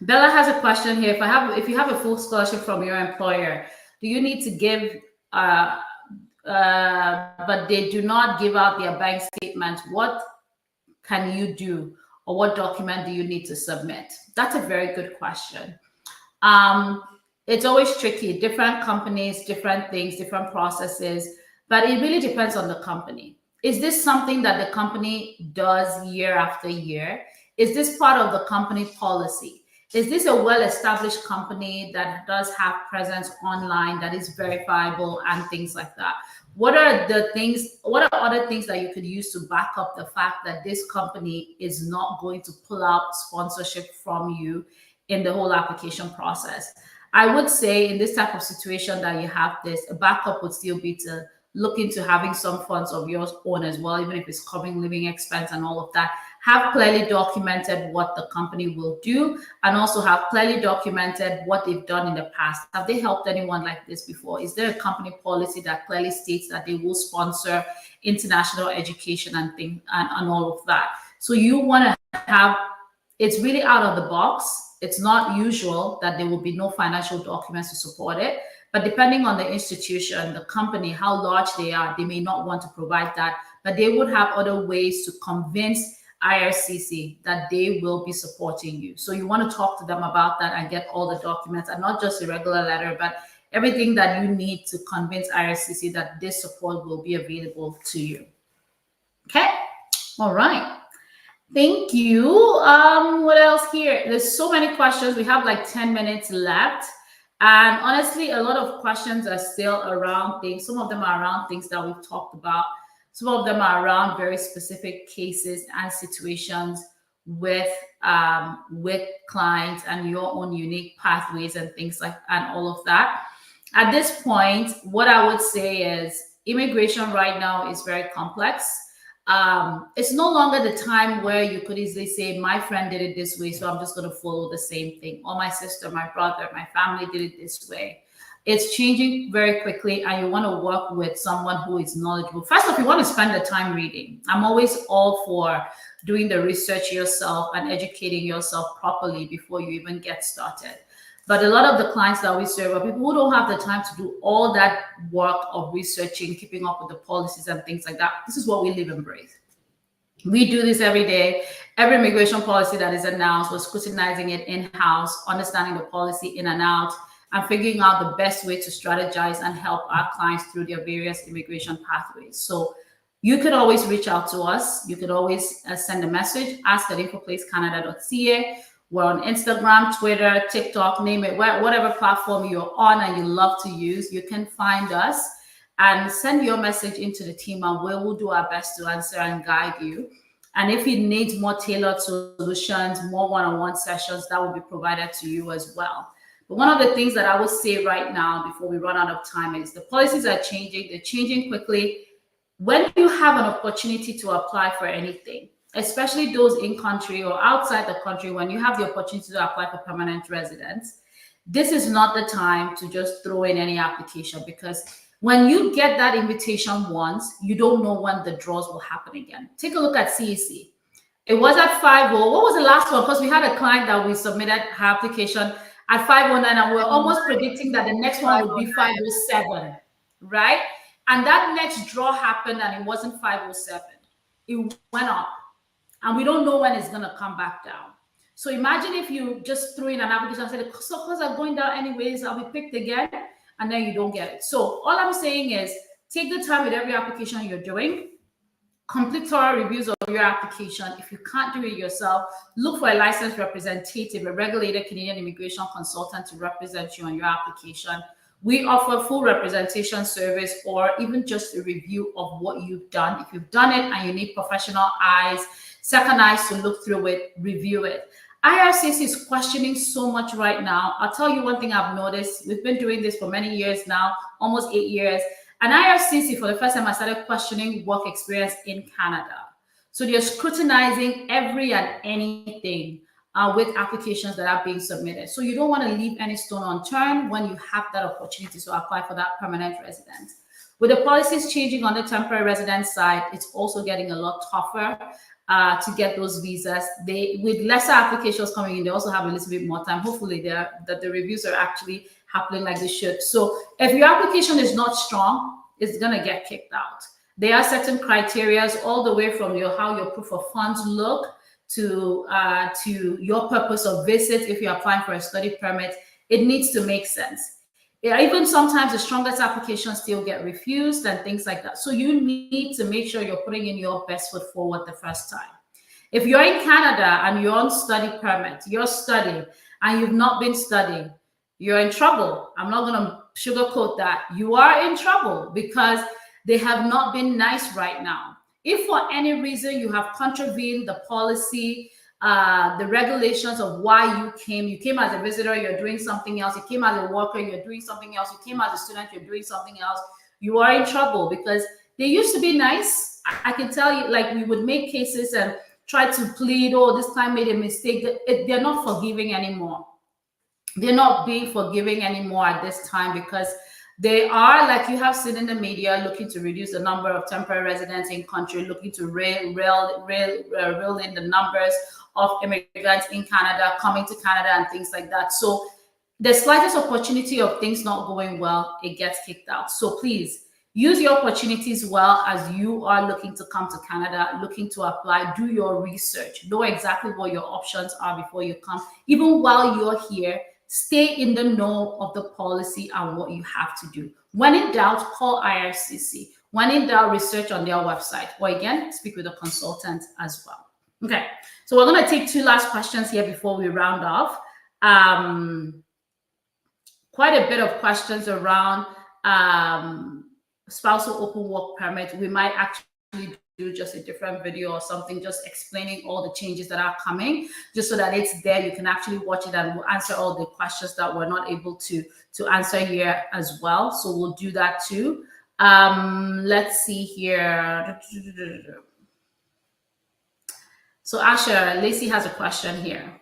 Speaker 1: Bella has a question here. If you have a full scholarship from your employer, do you need to give, but they do not give out their bank statement? What can you do, or what document do you need to submit? That's a very good question. It's always tricky. Different companies, different things, different processes, but it really depends on the company. Is this something that the company does year after year? Is this part of the company policy? Is this a well-established company that does have presence online, that is verifiable and things like that? What are other things that you could use to back up the fact that this company is not going to pull out sponsorship from you in the whole application process? I would say in this type of situation that you have this, a backup would still be to look into having some funds of your own as well, even if it's covering living expense and all of that. Have clearly documented what the company will do, and also have clearly documented what they've done in the past. Have they helped anyone like this before? Is there a company policy that clearly states that they will sponsor international education and all of that? So you want to have, it's really out of the box. It's not usual that there will be no financial documents to support it. But depending on the institution, the company, how large they are, they may not want to provide that, but they would have other ways to convince IRCC that they will be supporting you. So you want to talk to them about that and get all the documents, and not just a regular letter, but everything that you need to convince IRCC that this support will be available to you. Okay. All right. Thank you. What else here? There's so many questions. We have like 10 minutes left. And honestly, a lot of questions are still around things. Some of them are around things that we've talked about. Some of them are around very specific cases and situations with clients and your own unique pathways and things like, and all of that. At this point, what I would say is immigration right now is very complex. It's no longer the time where you could easily say, my friend did it this way, so I'm just going to follow the same thing. Or my sister, my brother, my family did it this way. It's changing very quickly, and you want to work with someone who is knowledgeable. First off, you want to spend the time reading. I'm always all for doing the research yourself and educating yourself properly before you even get started. But a lot of the clients that we serve are people who don't have the time to do all that work of researching, keeping up with the policies and things like that. This is what we live and breathe. We do this every day. Every immigration policy that is announced, we're scrutinizing it in-house, understanding the policy in and out, and figuring out the best way to strategize and help our clients through their various immigration pathways. So you could always reach out to us. You could always send a message, ask@infoplacecanada.ca. We're on Instagram, Twitter, TikTok, name it, whatever platform you're on and you love to use, you can find us and send your message into the team, and we will do our best to answer and guide you. And if it needs more tailored solutions, more one-on-one sessions, that will be provided to you as well. But one of the things that I would say right now before we run out of time is the policies are changing. They're changing quickly. When you have an opportunity to apply for anything, especially those in country or outside the country, when you have the opportunity to apply for permanent residence, this is not the time to just throw in any application, because when you get that invitation once, you don't know when the draws will happen again. Take a look at CEC. It was at 5:00. What was the last one? Because we had a client that we submitted her application at 5:09, and we're almost predicting that the next one would be 5:07, right? And that next draw happened, and it wasn't 5:07. It went up. And we don't know when it's going to come back down. So imagine if you just threw in an application and said, so because I'm going down anyways, I'll be picked again, and then you don't get it. So all I'm saying is take the time with every application you're doing, complete thorough reviews of your application. If you can't do it yourself, look for a licensed representative, a regulated Canadian immigration consultant to represent you on your application. We offer full representation service, or even just a review of what you've done. If you've done it and you need professional eyes, second eyes to look through it, review it. IRCC is questioning so much right now. I'll tell you one thing I've noticed. We've been doing this for many years now, almost 8 years. And IRCC, for the first time, I started questioning work experience in Canada. So they're scrutinizing every and anything with applications that are being submitted. So you don't want to leave any stone unturned when you have that opportunity to apply for that permanent residence. With the policies changing on the temporary residence side, it's also getting a lot tougher to get those visas. With lesser applications coming in, they also have a little bit more time. Hopefully that the reviews are actually happening like they should. So if your application is not strong, it's gonna get kicked out. There are certain criteria all the way from how your proof of funds look to your purpose of visit. If you're applying for a study permit, it needs to make sense. Yeah, even sometimes the strongest applications still get refused and things like that. So you need to make sure you're putting in your best foot forward the first time. If you're in Canada and you're on study permit, you're studying and you've not been studying, you're in trouble. I'm not going to sugarcoat that. You are in trouble because they have not been nice right now. If for any reason you have contravened the policy, the regulations of why you came as a visitor, you're doing something else, you came as a worker, you're doing something else, you came as a student, you're doing something else, you are in trouble, because they used to be nice. I can tell you, like, we would make cases and try to plead, oh, this client made a mistake. They're not forgiving anymore. They're not being forgiving anymore at this time, because they are, like you have seen in the media, looking to reduce the number of temporary residents in country, looking to reel in the numbers of immigrants in Canada, coming to Canada and things like that. So the slightest opportunity of things not going well, it gets kicked out. So please, use your opportunities well as you are looking to come to Canada, looking to apply. Do your research, know exactly what your options are before you come. Even while you're here, stay in the know of the policy and what you have to do. When in doubt, call IRCC. When in doubt, research on their website. Or again, speak with a consultant as well. Okay, so we're going to take two last questions here before we round off. Quite a bit of questions around spousal open work permit. We might actually do just a different video or something, just explaining all the changes that are coming, just so that it's there. You can actually watch it and we'll answer all the questions that we're not able to answer here as well. So we'll do that too. Let's see here. So Asha, Lacey has a question here.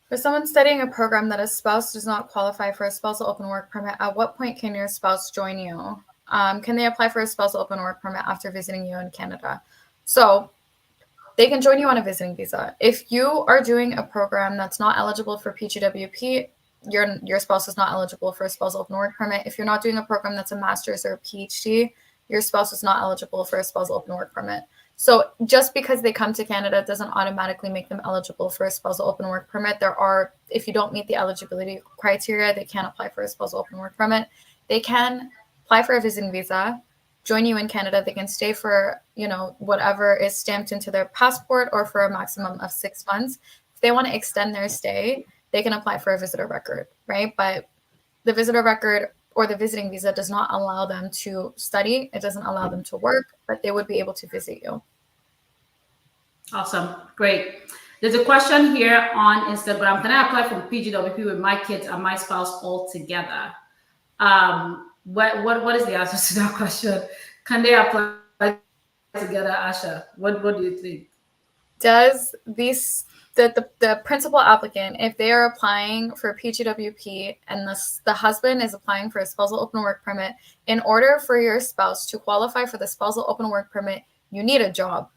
Speaker 2: For someone studying a program that a spouse does not qualify for a spousal open work permit, at what point can your spouse join you? Can they apply for a spousal open work permit after visiting you in Canada? So they can join you on a visiting visa. If you are doing a program that's not eligible for PGWP, your spouse is not eligible for a spousal open work permit. If you're not doing a program that's a master's or a PhD, your spouse is not eligible for a spousal open work permit. So just because they come to Canada doesn't automatically make them eligible for a spousal open work permit. If you don't meet the eligibility criteria, they can't apply for a spousal open work permit. They can apply for a visiting visa, join you in Canada. They can stay for, whatever is stamped into their passport or for a maximum of 6 months. If they want to extend their stay, they can apply for a visitor record, right? But the visitor record or the visiting visa does not allow them to study. It doesn't allow them to work, but they would be able to visit you.
Speaker 1: Awesome. Great. There's a question here on Instagram. Can I apply for PGWP with my kids and my spouse all together? What is the answer to that question? Can they apply together, Asha? What do you think?
Speaker 2: Does the principal applicant, if they are applying for PGWP and the husband is applying for a spousal open work permit, in order for your spouse to qualify for the spousal open work permit, you need a job.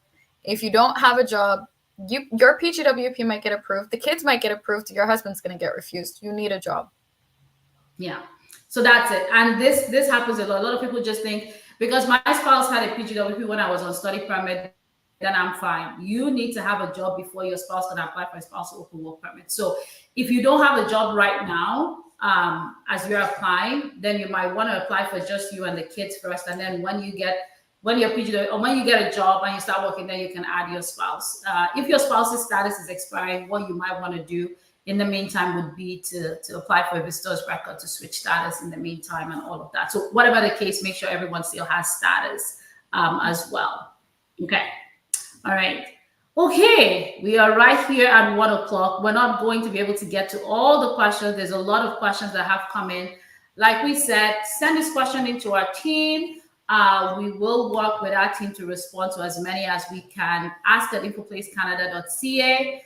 Speaker 2: If you don't have a job, your PGWP might get approved. The kids might get approved. Your husband's going to get refused. You need a job.
Speaker 1: Yeah. So that's it. And this happens a lot. A lot of people just think because my spouse had a PGWP when I was on study permit, then I'm fine. You need to have a job before your spouse can apply for a spousal open work permit. So if you don't have a job right now, as you're applying, then you might want to apply for just you and the kids first. And then when you get a job and you start working, then you can add your spouse. If your spouse's status is expiring, what you might want to do in the meantime would be to apply for a visitor's record to switch status in the meantime and all of that. So whatever the case, make sure everyone still has status as well. Okay. All right. Okay. We are right here at 1:00. We're not going to be able to get to all the questions. There's a lot of questions that have come in. Like we said, send this question into our team. We will work with our team to respond to as many as we can. Ask at infoplacecanada.ca.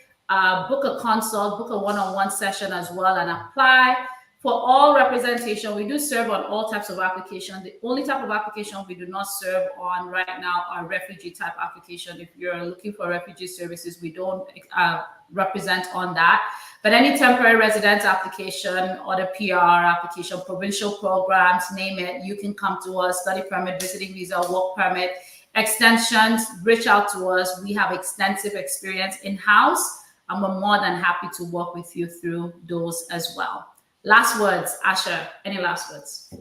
Speaker 1: Book a consult, book a one-on-one session as well, and apply for all representation. We do serve on all types of applications. The only type of application we do not serve on right now are refugee type application. If you're looking for refugee services, we don't represent on that. But any temporary residence application or the PR application, provincial programs, name it, you can come to us. Study permit, visiting visa, work permit, extensions, reach out to us. We have extensive experience in-house, and we're more than happy to work with you through those as well. Last words, Asha, any last words?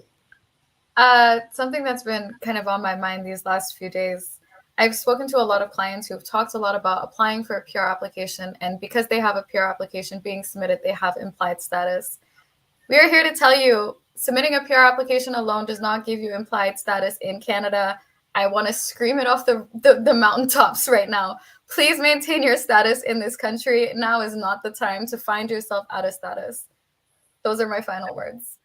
Speaker 2: Something that's been kind of on my mind these last few days. I've spoken to a lot of clients who've talked a lot about applying for a PR application, and because they have a PR application being submitted, they have implied status. We are here to tell you, submitting a PR application alone does not give you implied status in Canada. I want to scream it off the mountaintops right now. Please maintain your status in this country. Now is not the time to find yourself out of status. Those are my final words.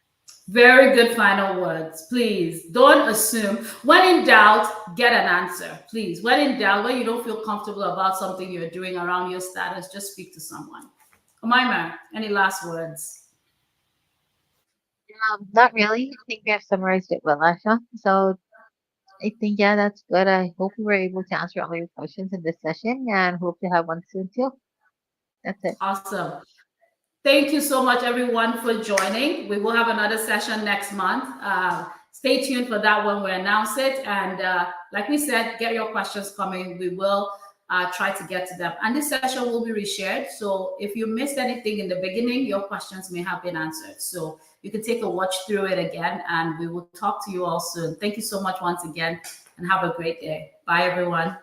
Speaker 1: Very good final words. Please don't assume. When in doubt, get an answer. Please. When in doubt, when you don't feel comfortable about something you're doing around your status, just speak to someone. Umaima, any last words?
Speaker 3: Not really. I think we have summarized it well, Asha. So I think, yeah, that's good. I hope we were able to answer all your questions in this session and hope to have one soon too. That's it.
Speaker 1: Awesome. Thank you so much, everyone, for joining. We will have another session next month. Stay tuned for that when we announce it. And like we said, get your questions coming. We will try to get to them. And this session will be reshared. So if you missed anything in the beginning, your questions may have been answered. So you can take a watch through it again, and we will talk to you all soon. Thank you so much once again, and have a great day. Bye, everyone.